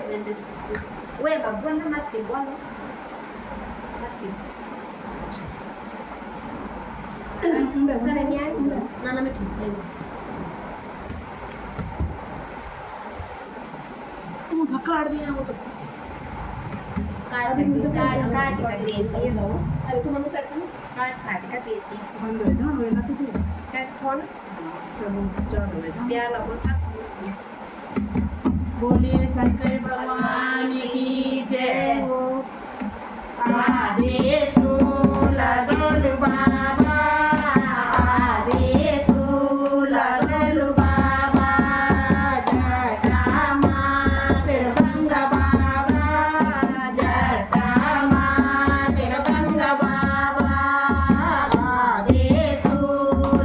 Ué, babuan na mas tibuan. Mas tibuan. Saranya aja. Nana me काट दिया वो तो काट काट का पेज दिए अरे तुम मम्मी करता ना काट का पेज दिए बंद हो जा वेला तो काट खोल चलो चलो ले जा प्यार लगो सब बोलिए शंकर भगवान की जय हो आदेशो लगल बाबा आदेशो लगल बाबा जटा मातर गंग बाबा जटा मातर गंग बाबा आदेशो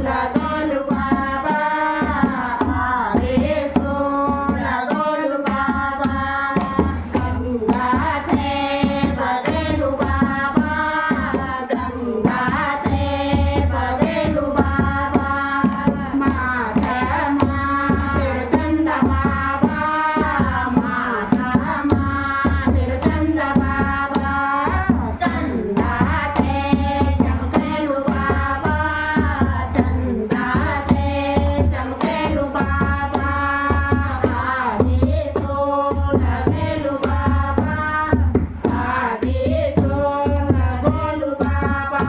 लगल बाबा आदेशो लगल बाबा गंगा थे बगलु बाबा गंगा थे बगलु बाबा माथा मातर चंद बाबा माथा मातर चंद बाबा चंदा थे चमकेलु बाबा चंदा थे चमकेलु बाबा आदेशो लगेलु बाबा आदेशो लगोलु बाबा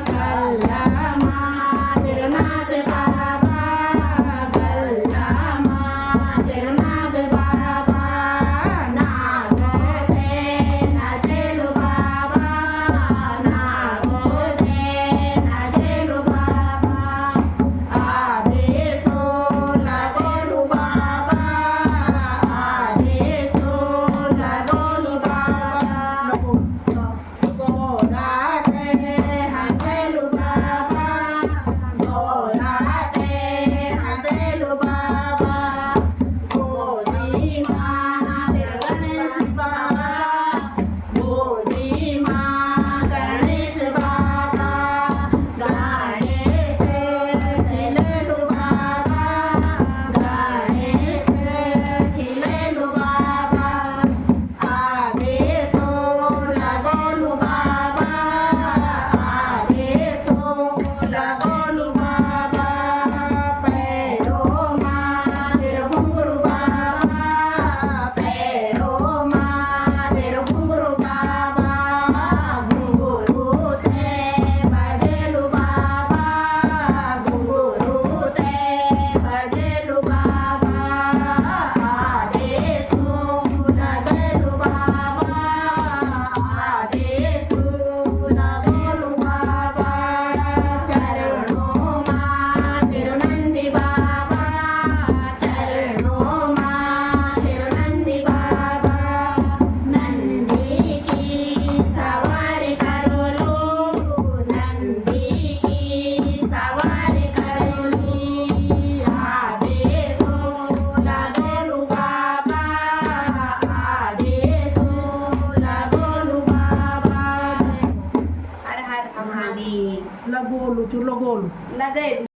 गल्ला मातर नाथ बाबा गल्ला मातर नाथ बाबा नाग थे नाचेलु बाबा नागो थे नाचेलु बाबा आदेशो लगोलु बाबा आदेशो लगोलु बाबा गोरा थे हंसेलु बाबा गोरा थे हंसेलु बाबा गोदी मातर गणेश बाबा गोदी माँ गणेश बाबा गाने से खिलेलु बाबा गाने से खिलेलु बाबा आदेशो लगोलु बाबा आदेशो लगोलु बाबा पैरो मातर घुंघरू बाबा पैरो मातर घुंघरू बाबा घुंघरू थे बजेलु बाबा घुंघरू थे बजेलु बाबा आदेशो लगेलु बाबा आदेशो लगेलु बाबा चरणों मातर नंदी बाबा चरणों मातर नंदी बाबा नंदी की सवारी करो लो नंदी की सवारी करो लो आदेशो लगेलु बाबा आदेशो लगोलु बाबा हर हर महादेव लगोलु चुलो गोलु लगे